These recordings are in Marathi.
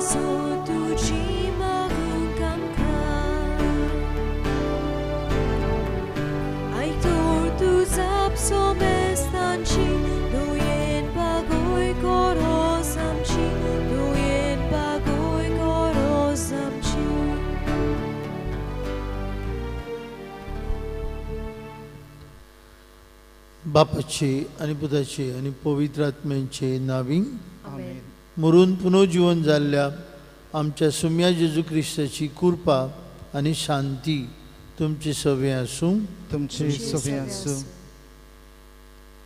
सो तुझी मागूंक आमकां आयतोर तूं जापसो मेस्तांची दुयेन बागोय कोरोस आमची दुयेन बागोय कोरोस आमची बापाचे आनी पुताचे आनी पवित्र आत्म्याचे नावी आमेन. मरून पुनर्जीवन जाल्ल्या आमच्या सुम्या जेजू क्रिस्ताची कृपा आनी शांती तुमचे सवे आसूं. तुमचे सगळे आसूं.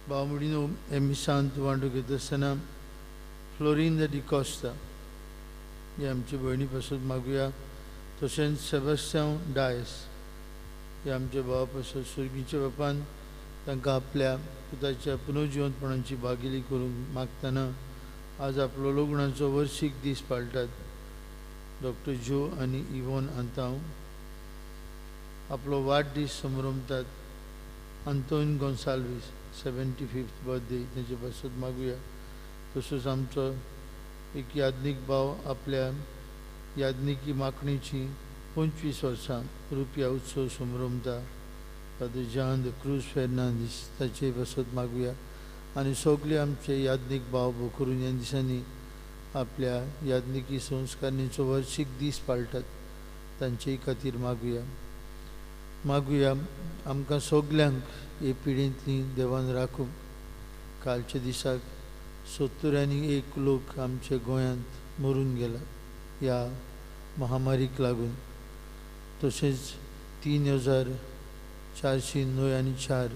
भाव मुडीनो हे मिसांत वांटो घेता आसतना फ्लोरिन द डिकॉस्टा हे आमचे भयणी पासून मागुया. तशेंच सेबस्टियन डायस हे आमचे भावा पासून सुर्गीच्या बापान तांकां आपल्या पुताच्या पुनर्जीवनपणाची भागिली करूंक मागतना आज आपलो लग्नाचो वर्शीक दीस पाळटात. डॉक्टर जो आनी इवोन आंताव आपलो वाडदीस समरमतात. आंतोन गोन्साल्वीस 75th बर्थडे तेजे पासून मागुया. तसोच आमचो एक याज्ञीक भाव आपल्या याज्ञिकी माखणेची 25 वर्सां रुपया उत्सव समरमता. Father John D'Cruz Fernandes ताचे बसत मागुया. आनी सगळे आमचे याज्ञीक भाव भोकरून ह्या दिसांनी आपल्या याज्ञिकी संस्कारणीचो वर्शीक दीस पाळटात तांचे खातीर मागुया. आमकां सगल्यांक हे पिढींतली देवान राखूं. कालच्या दिसाक 71 लोक आमच्या गोंयांत मरून गेला ह्या महामारीक लागून. तशेंच 3404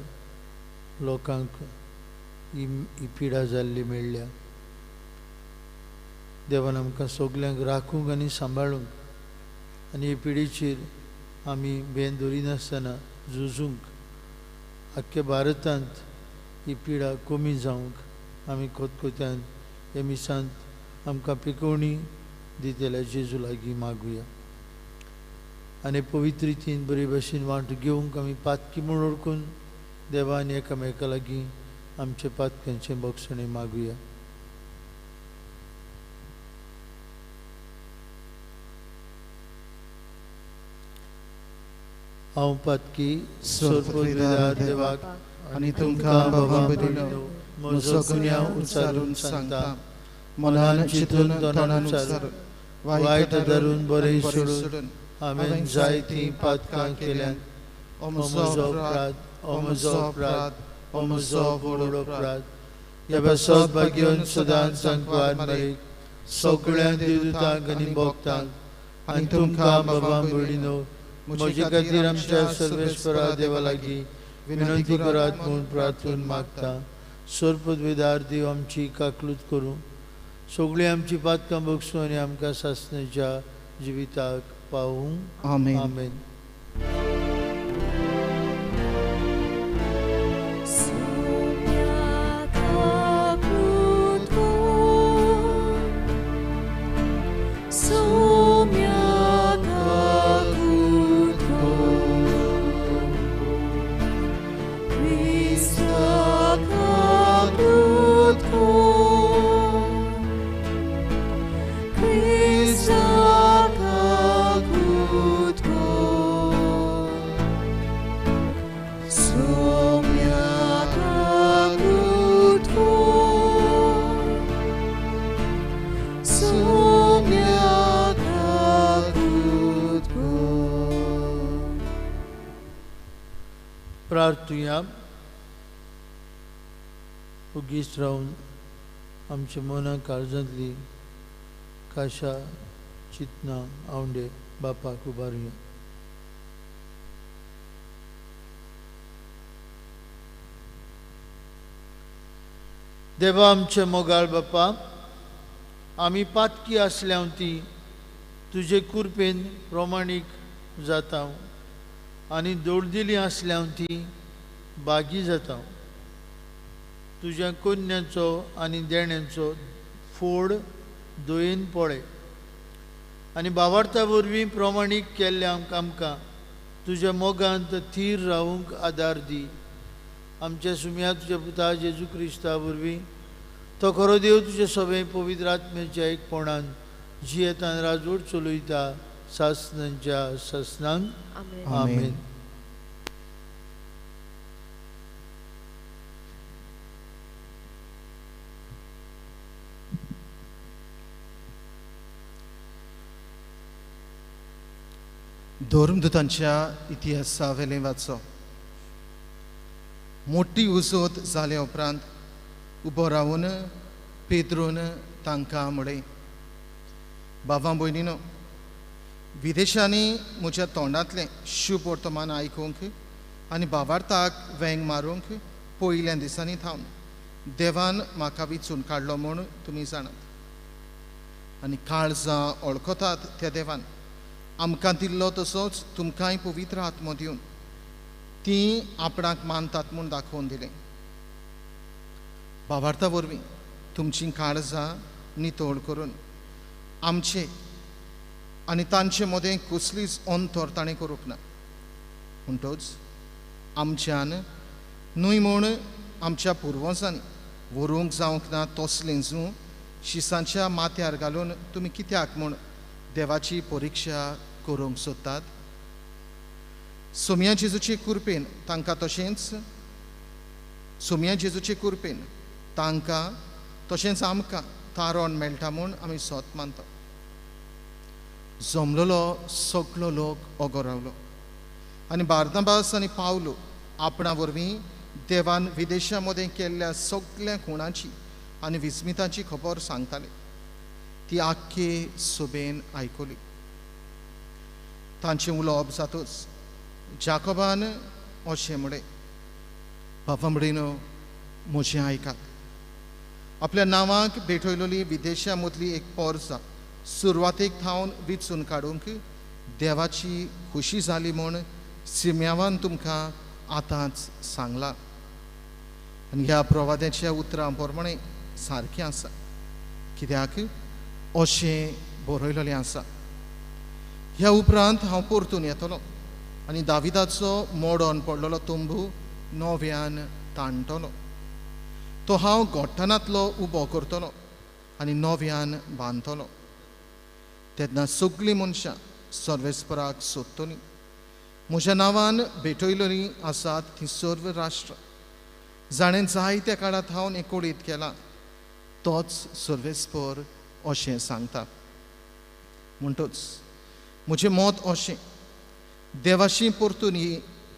लोकांक ही पिडा जाल्ली मेळ्ळ्या. देवान आमकां सगल्यांक राखूंक आनी सांबाळूंक आनी हे पिडीचेर आमी भेन धरिनासतना झुजूंक आख्ख्या भारतांत ही पिडा कमी जावंक आमी कोतकोत्यान हे मिसांत आमकां पिकोवणी दितेल्या जेजू लागीं मागुया. आनी पवित्र रितीन बरे भशेन वांटो घेवंक आमी पातकी म्हूण ओळखून देवान एकामेका लागीं आमचे पातक्यांचे बक्षणे मागुया. हांव पातकी सोरपोतविदार देवाक आनी तुमकां बाबा बदिनो म्हजो गुन्यांव उच्चारून सांगता. मनान चिंतून तोंडान उच्चारून वायट धरून बरें सोडून हांवें जायतीं पातकां केल्यात. ओ म्हजो अपराध, ओ म्हजो अपराध, ओ म्हजो व्हड अपराध. ह्या बसत भाग्योन सदांच सांगवार मारीक सगळ्या देवदूतांक आनी भक्तांक आनी तुमकां बाबा बडिनो म्हजे खातीर आमच्या सर्वेश्वरा देवा लागीं विनंती करात म्हूण प्रार्थून मागता. सोरपदवेदार देव आमची काकलूत करूं. सगळीं आमची पातकां बगसूं आनी आमकां सासणेच्या जिविताक पावूं. आमेन. आमेन. प्रार्थुया. उगीच रावन आमच्या मना काळजांतली काशा चिंतना आवंडे बापाक उबारुया. देवा आमचे मोगाळ बापा, आमी पातकी आसल्या ती तुजे कृपेन प्रमाणीक जाता आनी दोळदिली आसल्या ती बागी जाता. तुज्या कन्याचो आनी देण्याचो फोड दोयेन पळय आनी भावार्था वरवीं प्रमाणीक केल्ल्या आमकां तुज्या मोगांत थीर रावूंक आदार दी. आमच्या सुम्या तुज्या पुता जेजू क्रिस्ता वरवीं तो खरो देव तुजे सगळे पवित्र आत्म्याच्या एकपणान जियेतान राजवट चलयता सासनांच्या सासनांक आमेन. आमेन. धर्मदूतांच्या इतिहासा वेले वाचो. मोठी उसोत जाल्या उपरांत उबो रावन पेद्रोन तांकां म्हळें, बाबा भयणीनो, विदेशांनी म्हज्या तोंडांतलें शुभ वर्तमान आयकूंक आनी भावार्थाक वेंग मारूंक पयल्या दिसांनी थावन देवान म्हाका वेंचून काडलो म्हूण तुमी जाणात. आनी काळजां वळखतात त्या देवान आमकां दिल्लो तसोच तुमकांय पवित्र आत्मो दिवन ती आपणाक मानतात म्हूण दाखोवन दिलें. भावार्था वरवीं तुमचीं काळजां नितळ करून आमचे आनी तांचे मदें कसलीच अंतर ताणें करूंक ना. म्हणटच आमच्यान न्हय म्हूण आमच्या पुर्वजांनी व्हरूंक जावंक ना तसलें जूं शिसांच्या माथ्यार घालून तुमी कित्याक म्हूण देवाची परिक्षा करूंक सोदतात. सोम्या जेजूचे कृपेन तांकां तशेंच सोम्या जेजूचे कृपेन तांकां तशेंच आमकां तारण मेळटा म्हूण आमी सोत मानता. जमलेलो सगळो लोक ओगो रावलो आनी बार्नबास आनी पावलो आपणा वरवीं देवान विदेशा मदें केल्ल्या सगळ्या खुणांची आनी विस्मिताची खबर सांगताले. ती आख्खे सभेन आयकली. तांचें उलोवप जातूच जाकोबान अशें म्हळें, बाबा भयणीनो, म्हजें आयकात. आपल्या नांवाक भेटयलेली विदेशा मदली एक पोरसां सुरवातेक थावन वेंचून काडूंक देवाची खुशी जाली म्हूण सिम्यावान तुमकां आतांच सांगलां. आनी ह्या प्रवाद्याच्या उतरां प्रमाणें सारकें आसा, कित्याक अशें बरयलेलें आसा. ह्या उपरांत हांव परतून येतलों आनी दाविदाचो मोडोन पडलेलो तंबू नव्यान ताणटलो. तो हांव गोठणांतलो उबो करतलो आनी नव्यान बांदतलो. तेन्ना सगळीं मनशां सर्वेस्पराक सोदतलीं. म्हज्या नांवान भेटयलेलीं आसात तीं सर्व राष्ट्र. जाणें जायत्या काळांत हांव एकोडीत केलां तोच सर्वेस्पर अशें सांगता. म्हणटच म्हजें मत अशें, देवाशी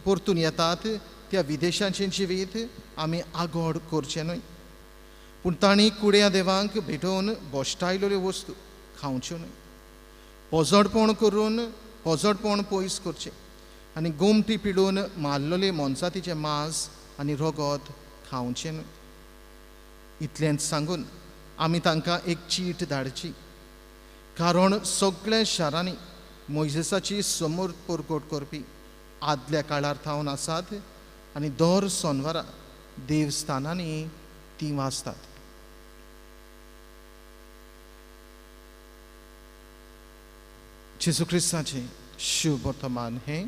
परतून येतात त्या विदेशाचें जिवीत आमी आगोड करचें न्हय, पूण तांणी कुड्या देवांक भेटोवन बोश्टायलेल्यो वस्तू खावच्यो न्हय. पोजडपण करून पोजडपण पयस करचें आनी गोमटी पिडून मारलेले मोनजातीचें मांस आनी रगत खावचें न्हय. इतलेंच सांगून आमी तांकां एक चीट धाडची, कारण सगळ्या शारांनी मोइजेसाची समूर्त परगट करपी आदल्या काळार थावन आसात आनी दर सोनवारा देवस्थानांनी ती वाचतात. जेजू क्रिस्ताचें शुभ वर्तमान हें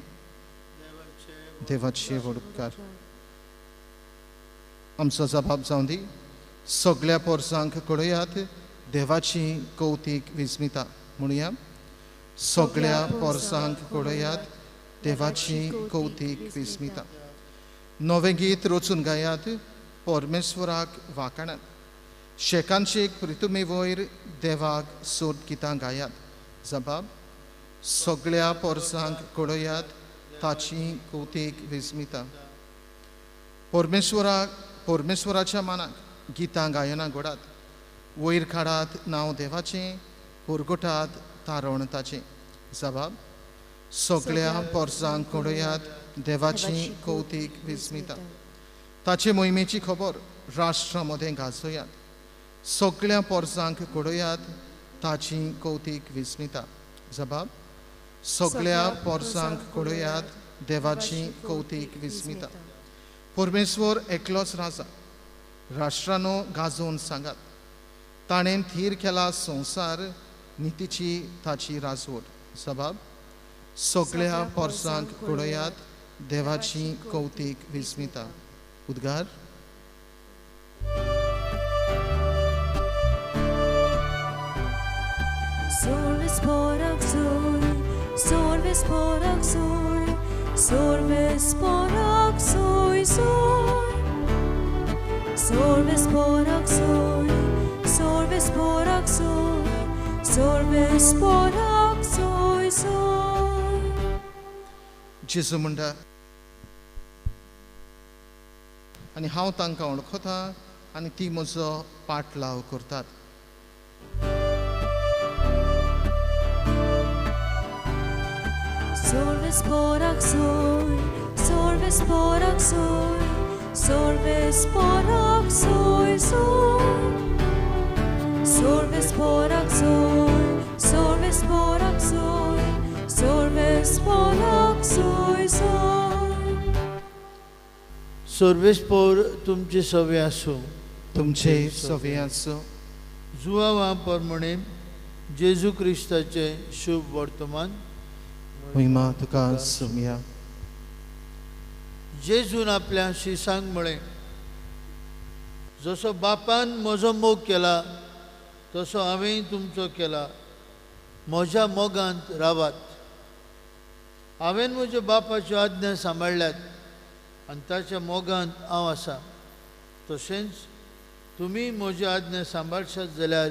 देवाचे उपकार. आमचो जबाब जावन दी. सगळ्या पोरसांक कळयात देवाची कौतीक विस्मिता. म्हणुया, सगळ्या पोरसांक कळयात देवाची कौतीक विस्मिता. नवें गीत रचून गायात परमेश्वराक वाखाणात. शेकांचेक प्रितुमे वयर देवाक सोद गितां गायात. जबाब, सगळ्या पोरसांक कळयात ताची कौतीक विस्मिता. परमेश्वराच्या मानाक गितां गायना घोडात. वयर काडात नांव देवाचें, पुरगटात तारण ताचें. जबाब, सगळ्या पोरसांक कळयात देवाची कौतीक विस्मिता. ताचे मोहिमेची खबर राष्ट्रा मदें गाजोयात. सगळ्या पोरसांक कळयात ताची कौतीक विस्मिता. जबाब, सगळ्या पोरसांक कळयात देवाची कौतीक विस्मिता. परमेश्वर एकलोच राजा. राष्ट्रांनो गाजोवन सांगात, ताणें थीर केला संवसार, नितीची ताची राजवट. जबाब, सगळ्या पोरसांक कळयात देवाची कौतीक विस्मिता. उद्गार. Sorves porak soy, sorves porak soy, sorves porak soy soy. Sorves porak soy, sorves porak soy, sorves porak soy soy. जेजू म्हणटा आनी हांव तांकां वळखता आनी ती म्हजो पाटलाव करतात. Sorves porak soy, sorves porak soy, sorves porak soy soy. Sorves porak soy, sorves porak soy, sorves porak soy soy. सर्वेस्पोर तुमचे सवे आसूं. तुमचे सवे आसूं. जुवावा प्रमाणे जेजू क्रिस्ताचे शुभ वर्तमान. महिमा तुका सुमया. जेजून आपल्या शिसांक म्हळें, जसो बापान म्हजो मोग केला तसो हांवें तुमचो केला. म्हज्या मोगांत रावात. हांवें म्हज्या बापाच्यो आज्ञा सांबाळल्यात आनी ताच्या मोगांत हांव आसां. तशेंच तुमी म्हज्यो आज्ञा सांबाळशात जाल्यार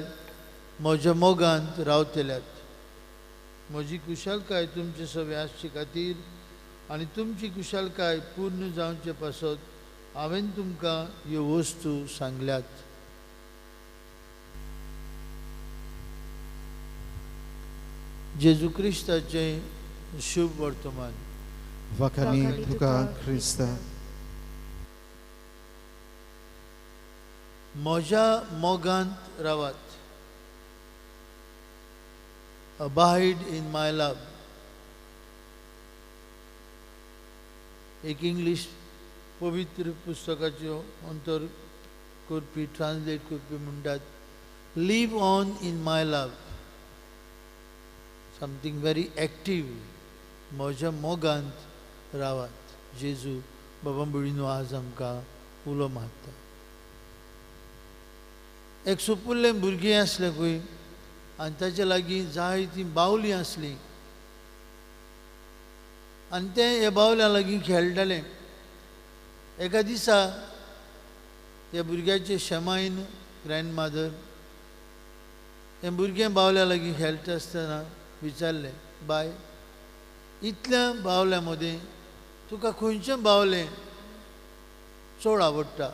म्हज्या मोगांत रावतल्यात. म्हजी कुशलकाय तुमचे सवे आसचे खातीर आनी तुमची कुशलकाय पूर्ण जावचे पासत हांवें तुमकां ह्यो वस्तू सांगल्यात. जेजू क्रिस्ताचें शुभ वर्तमान. वखाणी तुका क्रिस्ता. म्हज्या मोगांत रावात. Abide in my love. एक इंग्लिश पवित्र पुस्तकाचो अंतर करपी ट्रान्सलेट करपी म्हणटात, live on in my love. Something very active. म्हज्या मोगांत रावात. जेजू बाबा बुडीनो आज आमकां उलो मारता. एक सुपुल्लें भुरगें आसलें खंय आनी ताचे लागीं जायतीं बावलीं आसलीं आनी तें ह्या बावल्या लागीं खेळटालें. एका दिसा ह्या भुरग्याचे शमायन ग्रँडमादर हें भुरगें बावल्या लागीं खेळटा आसतना विचारलें, बाय, इतल्या बावल्या मदें तुका खंयचें बावलें चड आवडटा?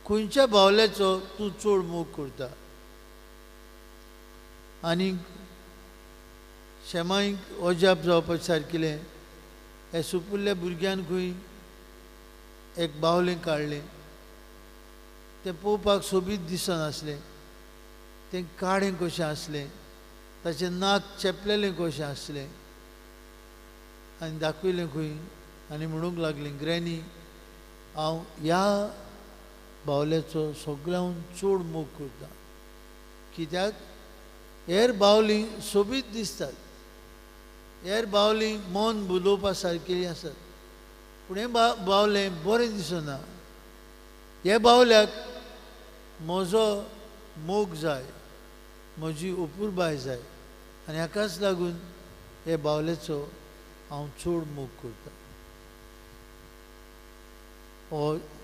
खंयच्या बावल्याचो तूं चड मोग करता? आनी शेमाईक अजाप जावपाचें सारकिलें. हे सुपुल्ल्या भुरग्यान खंय एक बावलें काडलें. तें पळोवपाक सोबीत दिसनासलें. तें काळें कशें आसलें, ताचें नाक चेपलेलें कशें आसलें. आनी दाखयलें खंय आनी म्हणूंक लागलें, ग्रॅनी, हांव ह्या बावल्याचो सगळ्यांत चड मोग करता. कित्याक हेर बावलीं सोबीत दिसतात, हेर बावलीं मन भुलोवपा सारकेलीं आसात, पूण हें बावलें बरें दिसना. हे बावल्याक म्हजो मोग जाय, म्हजी अपुरबाय जाय, आनी हाकाच लागून हे बावल्याचो हांव चड मोग करता.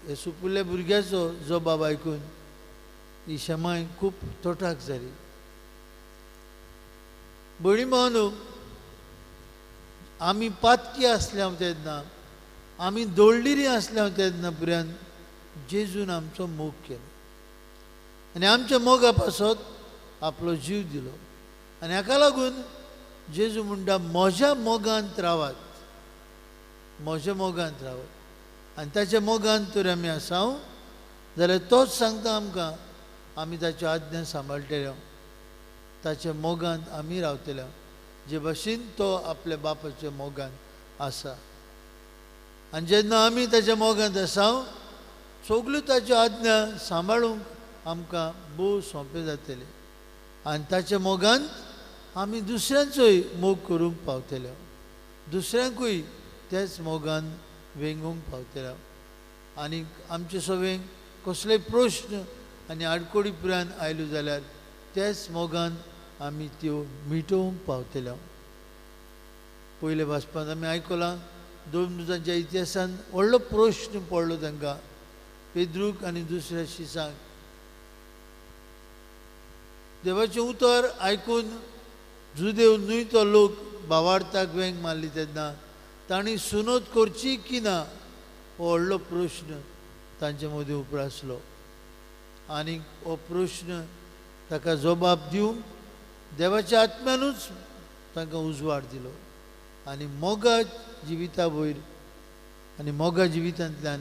हे सुपुल्ल्या भुरग्याचो जबाब आयकून ही शमाय खूब तोटाक जाली. भयणी भावांनो, आमी पातकी आसल्या तेन्ना, आमी दोळडिरी आसल्या तेन्ना पर्यंत जेजून आमचो मोग केलो आनी आमच्या मोगा पासत आपलो जीव दिलो. आनी हाका लागून जेजू म्हणटा, म्हज्या मोगांत रावात, म्हज्या मोगांत रावात. आनी ताच्या मोगांत तर आमी आसां जाल्यार तोच सांगता आमकां, आमी ताच्यो आज्ञा सांबाळटल्यो, ताच्या मोगांत आमी रावतल्यो, जे भाशेन तो आपल्या बापाच्या मोगांत आसा. आनी जेन्ना आमी ताच्या मोगांत आसां, सगल्यो ताच्यो आज्ञा सांबाळूंक आमकां भोव सोंपें जातलें. आनी ताच्या मोगांत आमी दुसऱ्यांचोय मोग करूंक पावतल्यो, दुसऱ्यांकूय तेच मोगान वेंगूंक पावतल्यो. आनी आमचे सवें कसलेय प्रश्न आनी आडकोडी पुरान आयल्यो जाल्यार तेच मोगान आमी त्यो मिटोवंक पावतले. पयले वाचपांत आमी आयकलां दोनूजांच्या इतिहासान व्हडलो प्रश्न पडलो तांकां पेद्रूक आनी दुसऱ्या शिसांक. देवाचें उतर आयकून जुदेव न्हय तो लोक भावार्थाक वेंग मारली तेन्ना तांणी सुनोद करची की ना हो व्हडलो प्रश्न तांचे मदीं उप्रासलो. आनी हो प्रश्न ताका जबाब दिवंक देवाच्या आत्म्यानूच तांकां उजवाड दिलो. आनी मोगा जिविता वयर आनी मोगा जिवितांतल्यान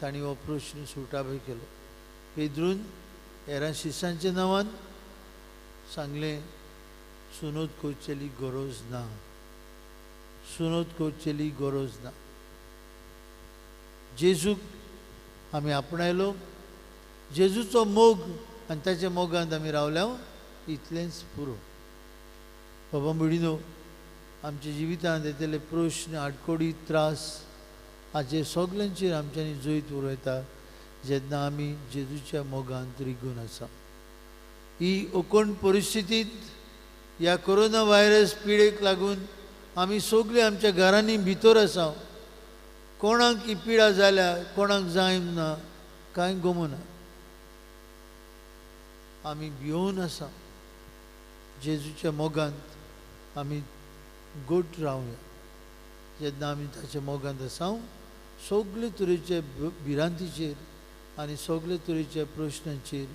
तांणी हो प्रश्न सुटावे केलो. पेद्रून हेरां शिसांच्या नांवान सांगलें सुनोद करचेली गरज ना, सुनोद करचेली गरज ना. जेजूक आमी आपणायलो, जेजूचो मोग आनी ताच्या मोगांत आमी रावल्या इतलेंच पुरो. बाबा भयणीनो, आमच्या जिवितांत येतले प्रश्न आडकोडी त्रास हाचे सगल्यांचेर आमच्यांनी जैत उरयता जेन्ना आमी जेजूच्या मोगांत रिगून आसा. ही ओकोण परिस्थितींत ह्या कोरोना व्हायरस पिडेक लागून आमी सगळीं आमच्या घरांनी भितर आसा. कोणाक ही पिडा जाल्या कोणाक जायम ना कांय गमना. आमी भिवून आसा. जेजूच्या मोगांत आमी गोट रावया. जेन्ना आमी ताच्या मोगांत आसा सगळे तरेचे भिरांतीचेर आनी सगळे तरेच्या प्रश्नांचेर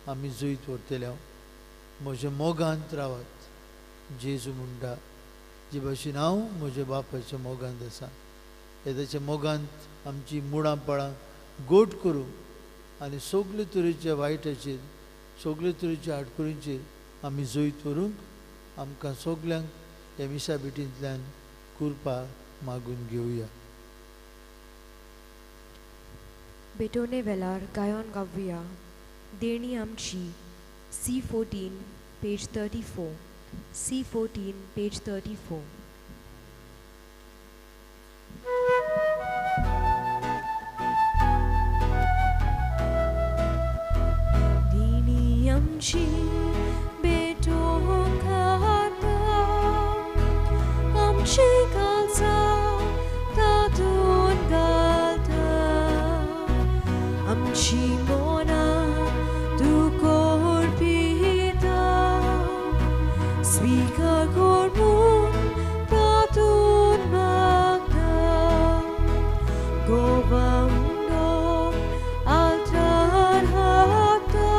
आमी जैत व्हरतले. म्हज्या मोगांत रावात जेजू म्हणटा. जे भाशेन हांव म्हज्या बापाच्या मोगांत आसा. ताच्या मोगांत आमची मुडां पळां गोट करूं आनी सगळे तरेच्या वायटाचेर सगळे तरेच्या आडकुळींचेर आमी जैत व्हरूंक आमकां सगल्यांक ह्या मिसा भेटींतल्यान कृपा मागून घेवया. बेटोने वेलार गायोन गावया देणी आमची. C14 page 34. C14 page 34. देणी आमची बेटोन खाता आमची काळजा तातून घालता. आमची मोना तू करपिता स्वीकार करून तातून मागता. गोवांडो आल्तार हाडटा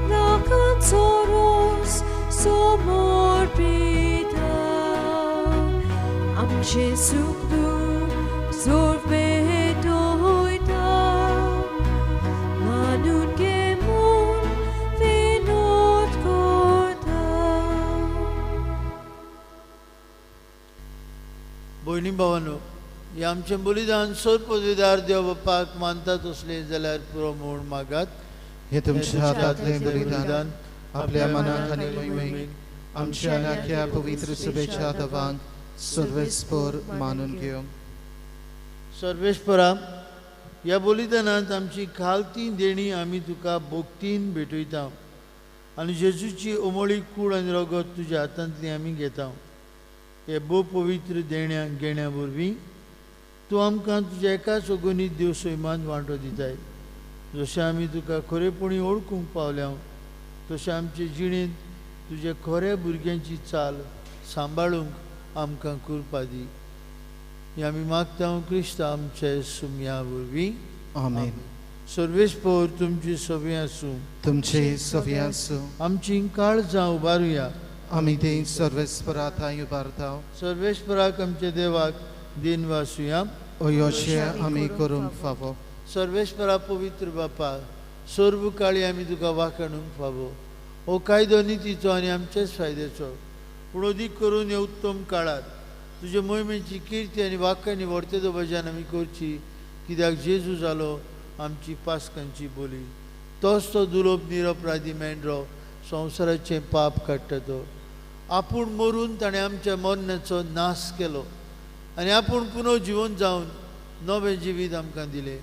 नाकांचो रोस समोर पिता. आमचे सुख दूख सोर्बेत वयता मानून घेवन विनोद करता. भयणी भावांनो, हे आमचें बलिदान सर पदवीदार देव बापाक मानतात असले जाल्यार पुरो म्हूण मागात. हे तुमच्या हातांतलें बलिदान आपल्या मनाक आनी मोहिमेक आमच्या नाख्या पवित्र सभेच्या दवांक सर्वेस्पर मानून घेवंक. सर्वेस्परा, ह्या बलिदानांत आमची खालती देणी आमी तुका भोगतीन भेटयता आनी जेजूची ओमळी कूड आनी रगत तुज्या हातांतली आमी घेता. हे भोव पवित्र देण्या घेण्या वरवीं तूं आमकां तुज्या एकाच ओगोनीत देव सैमान वांटो दिताय. जशें आमी तुका खरेपणी ओळखूंक पावल्या तशें आमचे जिणेंत तुज्या खऱ्या भुरग्यांची चाल सांबाळूंक आमकां कृपा दी. हे आमी मागता क्रिस्ता आमचे सुमया वरवीं. आमेन. सर्वेस्पर तुमची सवी आसूं. तुमचे सवी आसूं. आमची काळजां उबारुया. आमी ते सर्वेस्परा थंय उबारता. सर्वेस्पराक आमच्या देवाक दिन वासुया. अयोशे आमी करूंक फावो. सर्वेस्परा पवित्र बापा, सर्व काळी आमी तुका वाखाणूंक फावो. हो कायदो नितीचो आनी आमचेच फायद्याचो. पूण अदीक करून ह्या उत्तम काळात तुजे मोहिमेची किर्ती आनी वाखाणी वर्तेदो भजन आमी करची. कित्याक जेजू जालो आमची पासकांची बोली. तोच तो दुलोप निरपराधी मेंढरो संवसाराचें पाप काडटा तो. आपूण मरून ताणें आमच्या मरणाचो नाश केलो आनी आपूण पुनः जिवन जावन नवें जिवीत आमकां दिलें.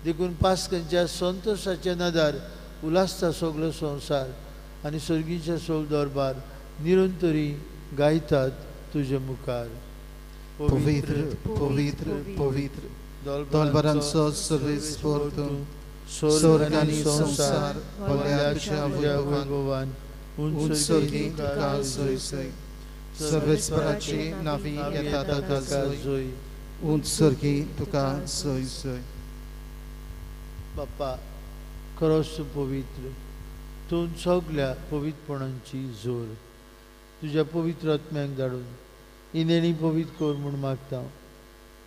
देखून पासकांच्या संतोशाच्या नदार उलासता सगळो संवसार आनी सर्गीच्या सोल दरबार निरंतरी गायतात तुझे मुखार. Pavitra, pavitra, pavitra, dolbaranso सर्वेस्वर तू, स्वर्ग आणि संसार भल्याच्या वैभवान, उत्सर्गी तुका सोय सोय, सर्वेस्वराची नावी येतात तुका जोय, उत्सर्गी तुका सोय सोय. बाप्पा खरोच तूं पवित्र, तूं सगळ्या पवित्रपणांची जोर. तुज्या पवित्र आत्म्याक धाडून इनेणी पवित्र कर म्हूण मागता.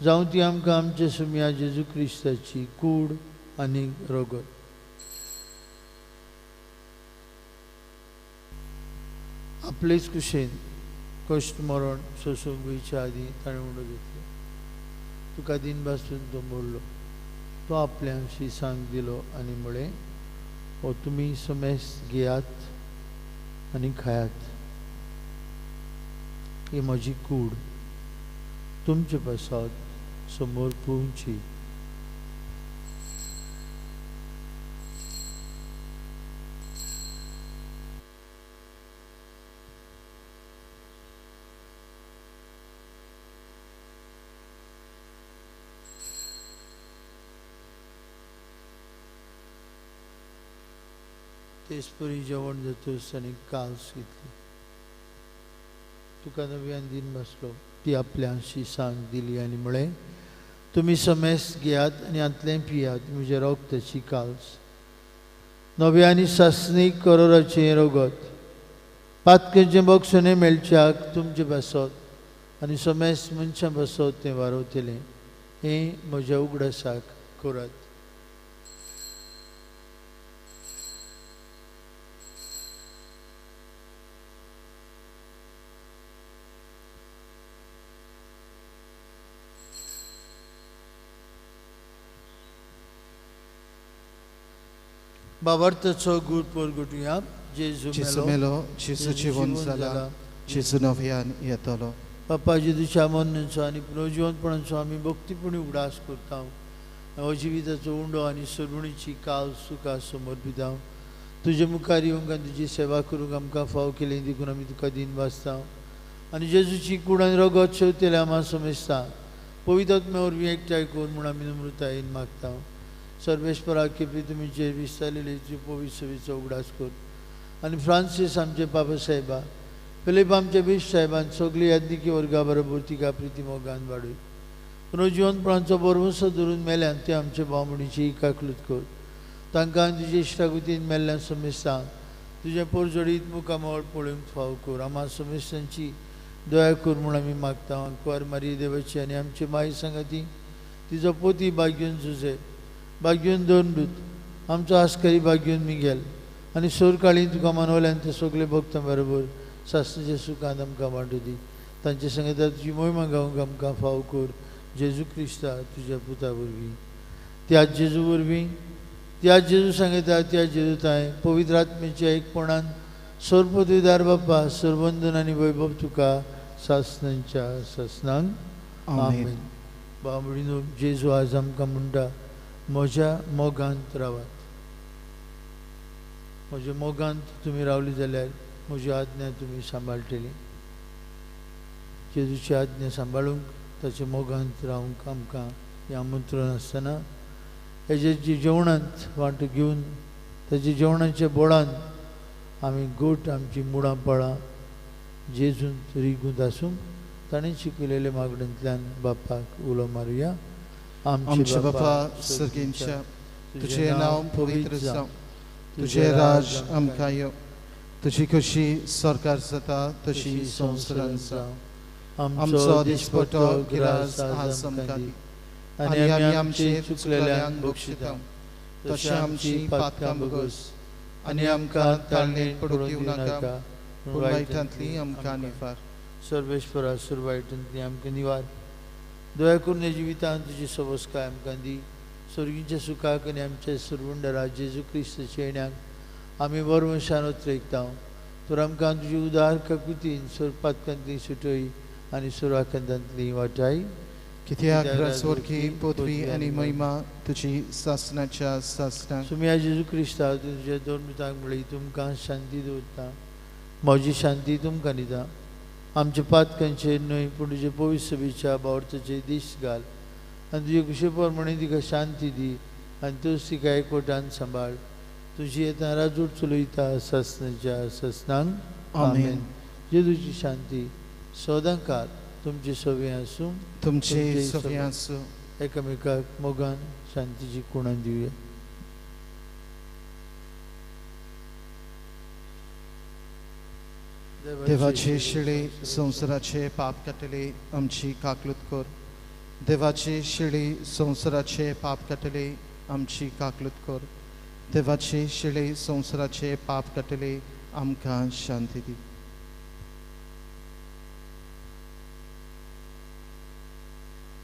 जावं ती आमकां आमचे सुम्या जेजू क्रिस्ताची कूड आनी रगत. आपलेच कुशेन कश्ट मरण सोसूंक गोंयच्या आदी ताणें उणो घेतलो. तुका दिन पासून तो मोडलो. तो आपल्याशी सांग दिलो आनी म्हळें, हो तुमी समेस घेयात आनी खायात. ही म्हजी कूड तुमचे पासत समोर पोवची. तेच परी जेवण जातूस आनी काल्स घेतली. तुका नव्यान दिन बसलो. ती आपल्याशी सांग दिली आनी म्हळें, तुमी समेस घेयात आनी हातलें पियात म्हज्या रगताची काल्स. नव्यानी सासणीक करोराचें रगत पातकेचें बक्षणें मेळच्याक तुमचे बसत आनी समेस मनशां बसत तें वारवतलें. हें म्हज्या उगडासाक करात. बाबार्थाचो गूड परगटुया. जेजू Jesu melo, Jesu जिवंत जाला, Jesu नव्यान येतलो. बाप्पा जेजूच्या मरणाचो आनी पुनर्जिवंतपणाचो आमी भक्तीपणी उगडास करता. अजिविताचो उंडो आनी सरवणीची काल सुका समर्पिता. तुजे मुखार येवंक आनी तुजी सेवा करूंक आमकां फाव केलें देखून आमी तुका दिन वाचता. आनी जेजूची कूड आनी रगत शेवतेले आम्हा समेजता. पवित्र आत्म्या वरवीं एकठांय कर म्हूण आमी नम्रतायेन मागता. सर्वेश्वरा केपी तुमचे विस्तारलेले पवित्र सेवेचो उगडास कर. आनी फ्रांसीस आमचे बाबा साहेबा, फिलीप आमचे बिश साहेबान सगळी याज्ञिकी वर्गा बरोबर तिका प्रिती मोगान वाडय. पुनर्जिवंतपणाचो बरवसो धरून मेल्यान ते आमचे भावमणीची इकाकलूत कर. तांकां तुजे इश्टागुतीन मेल्ल्यान समेस्तां तुजे पोरजोडीत मुखामळ पळोवंक फाव कर. आम्हा समेस्तांची दया कर म्हूण आमी मागता. अंकवार मारी देवाची आनी आमची माई सांगाती तिजो पोती भाग्योन झुजे, भाग्योन दोन दूत आमचो आस्करी भाग्योन मिगेल आनी सोर काळी तुका मानवल्यान ते सगळे भक्तां बरोबर सासणेच्या सुखांत आमकां वांटो दी. तांचे सांगता तुजी मोहिमा गावंक आमकां फाव कर. जेजू क्रिस्ता तुज्या पुता वरवीं, त्याच जेजू वरवीं, त्याच जेजू सांगता त्या जेजूताय पवित्र आत्म्याच्या एकपणान सोरपतीदार बाप्पा सरवंदन आनी वैभव तुका सासणांच्या सासणांक आमेन. बाबडीनो जेजू आज आमकां म्हणटा, म्हज्या मोगांत रावात. म्हज्या मोगांत तुमी रावली जाल्यार म्हजी आज्ञा तुमी सांबाळटली. जेजूची आज्ञा सांबाळूंक ताच्या मोगांत रावंक आमकां हें आमंत्रण आसतना हेजे जेवणांत वांटो घेवन ताच्या जेवणाच्या बोडान आमी गोट आमची मुडां पळां जेजून रिगूंत आसूंक ताणें शिकयलेल्या मागण्यांतल्यान बापाक उलो मारुया. आमचे बापा सर्गींच्या, तुझे नांव पवित्र जावं, तुझे राज आमकां येवं, तुजी कशी सरकार जाता तशी संवसारांत जावं. आमचो दिसपट्टो गिरास आज आमकां दी, आनी आमी आमचे चुकलेल्यांक बक्षिता तशें आमची पातकां बगस, आनी आमकां ताळणेत पडूंक दिवं नाका, पूण वायटांतली आमकां निवार. सर्वेश्वरा सुरवायटांतली आमकां निवार. दया करून ह्या जिवितांत तुजी सवस्काय आमकां दी. स्वर्गीच्या सुखाक आनी आमच्या सुरवंडरा जेजू क्रिस्ताच्या येण्याक आमी वरवंशान उतरयता. तर आमकां तुजी उदार काकुतीन सुरपातकांतली सुटय आनी सुरवाकांतांतली वाटाय कित्याक राजवरकी पदवी आनी महिमा तुजी सासणाच्या सासणाक. सुम्या जेजू क्रिस्ता तुझ्या दोन मितांक मेळी तुमकां शांती दवरता. म्हजी शांती तुमकां दिता. आमचे पातकांचेर न्हय पूण तुजे पवित्र सभेच्या बावर्थाचेर दीस घाल आनी तुजे कुशे प्रमाणे तिका शांती दी आनी तूच तिका एकवटान सांबाळ. तुजी येता राजूट चलयता सासणाच्या सासणांक. आमेन. जेजूची शांती सदां काल तुमचे सवे आसूं. तुमचे सवे आसूं. एकामेकाक मोगान शांतीची कुणां दिवया. देवाचे शिळे संवसाराचे पाप काटले आमची काकलूत कर. देवाचे शिळे संवसाराचे पाप काटले आमची काकलूत कर. देवाचे शिळे संवसाराचे पाप काटले आमकां शांती दी.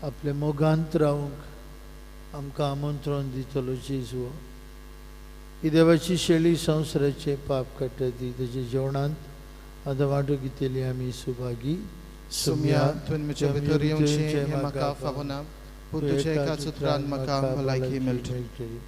आपले मोगांत रावूंक आमकां आमंत्रण दितलो जेजू. ही देवाची शेळी संवसाराचे पाप काडटा ती तेजे जेवणांत आतां वांटो घेतली आमी सुभागी. सुम्या तुवें म्हजे भितर येवचें हें म्हाका फावो ना पूण तुज्या एकाच उतरान म्हाका भलायकी मेळटली.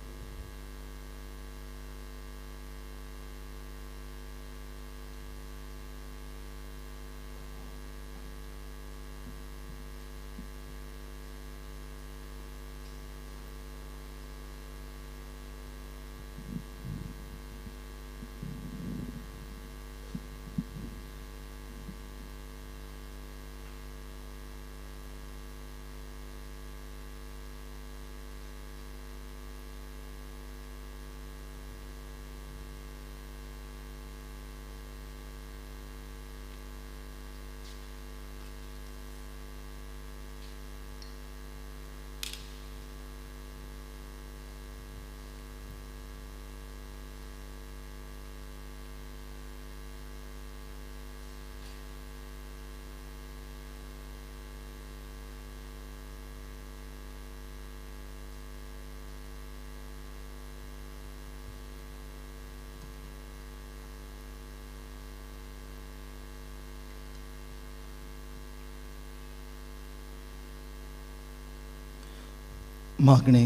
मागणे.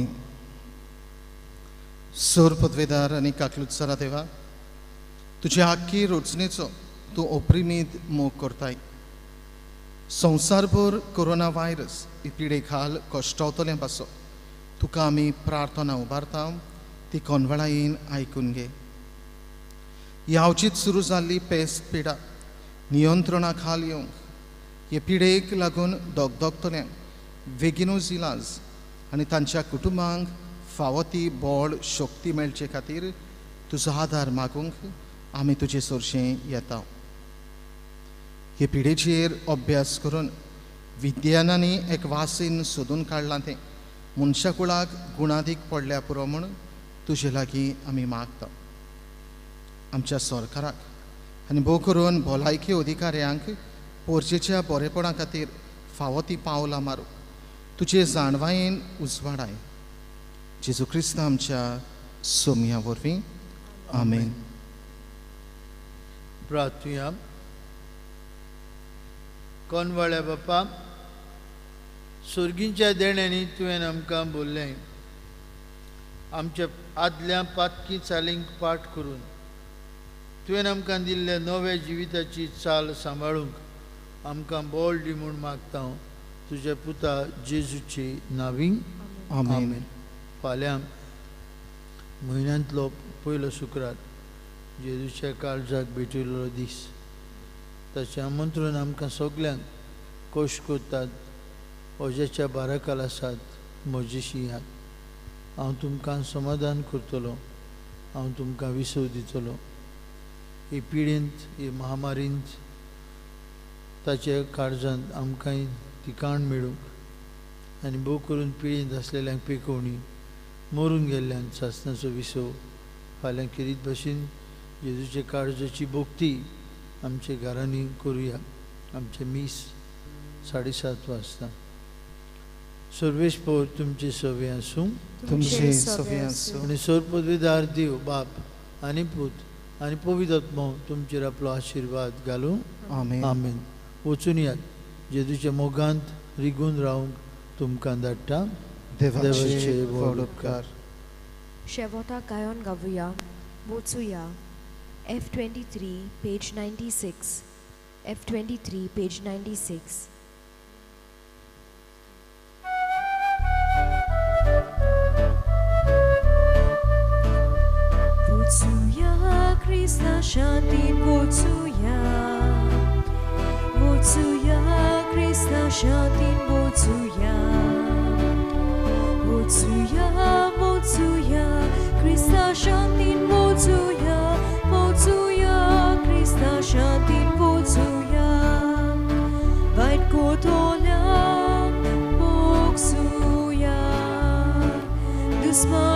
सोर पदवेदार आनी काकलुत्सरा देवा, तुज्या आख्खी रोचणेचो तूं ओप्रिमीत मोग करताय. संवसारभर कोरोना व्हायरस ही पिडे खाल कश्टावतलें पासो तुका आमी प्रार्थना उबारता. ती कोनवळायेन आयकून घे. यावचीत सुरू जाल्ली पेस्त पिडा नियंत्रणा खाल येवंक, हे पिडेक लागून दोगदोगतल्यांक बेगीनूच इलाज आनी तांच्या कुटुंबांक फावो ती बोड शक्ती मेळचे खातीर तुजो आदार मागूंक आमी तुजे सोरशें येता. हे पिडेचेर अभ्यास करून विज्ञानांनी एक वासीन सोदून काडलां तें मनशा कुळाक गुणादीक पडल्या पुरो म्हूण तुजे लागीं आमी मागता. आमच्या सरकाराक आनी भोव करून भलायकी अधिकाऱ्यांक पोरचेच्या बरेपणा खातीर फावो ती पावलां मारूंक तुजे जाणवायेन उजवाडाय. जेजू क्रिस्त आमच्या सोमया वरवीं. आमेन. प्रार्थुया. कोनवाळ्या बापा, सुर्गींच्या देण्यांनी तुवें आमकां बोल्लें. आमच्या आदल्या पातकी चालींक पाठ करून तुवें आमकां दिल्ले नव्या जिविताची चाल सांबाळूंक आमकां बोल दी म्हूण मागता हांव तुज्या पुता जेजूची नांवीं. आमेन. फाल्यां म्हयन्यांतलो पयलो शुक्रार जेजूच्या काळजाक भेटिल्लो दीस. ताचें आमंत्रण आमकां सगल्यांक कश्ट करतात ओज्याच्या बाराकाल आसात म्हजेशी याद. हांव तुमकां समाधान करतलो. हांव तुमकां विसव दितलो. ही पिडेंत ही महामारींत ताच्या काळजांत आमकांय तिकाण मेळूंक आनी भोव करून पिडेंत आसलेल्यांक पेकोवणी मरून गेल्ल्यांक सासणाचो विसव फाल्यां किरीत भाशेन जेजूचे काळजाची भोक्ती आमच्या घरांनी करुया. आमचे मीस 7:30 वाजता. सर्वेश पौर तुमचे सवे आसूं. तुमचे सवे आसूं. आनी सोर पदवीदार देव बाप आनी पूत आनी पवित्र आत्मो तुमचेर आपलो आशिर्वाद घालूं. आमेन. आमेन. वचून यात जेजूच्या मोगांत रिगून रावंक तुमकां धाडटा देवाचे व्हड उपकार. Shevota Gayon Gavuya, Botsuya, F23, page 96. F23, page 96. Botsuya, Krishna Shanti, Botsuya. Botsuya, Krishna Shanti, Botsuya. Botsuya, Botsuya, Krishna Shanti, Botsuya. Botsuya, Krishna Shanti, Botsuya. Vait Kotola, Botsuya. Dusma